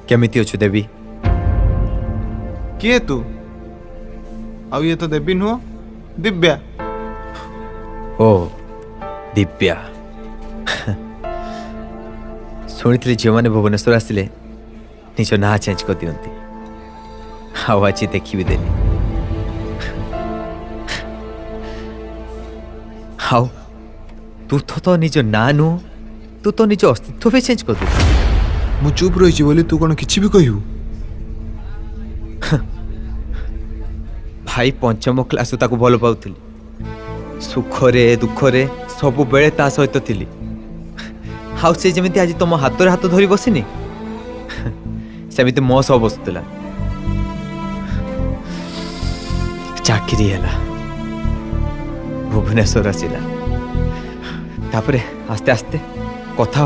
केमिति अच्छु देवी? किए तू? अब ये तो देवी नुह, दिव्या। ओ दिव्या शुणी झील मैंने भुवनेश्वर आसिले निज ना चेंज कर दिखती आज देखी देली हाउ तू तो निज ना नु तू तो निज अस्तित्व भी चेंज कर दे मु चुप रही बोली तू कौन किसी भी कहू? भाई पंचम क्लास ताको भल पाउली सुखरे दुखरे सब बेले ता सहित थिली हाउ से जमिति आज तुम हाथ रे हाथ धरी बसिनी सेमिति मो सब बसुला चाकरी हैला भुवनेश्वर आसिला तापरे आस्ते आस्ते कथा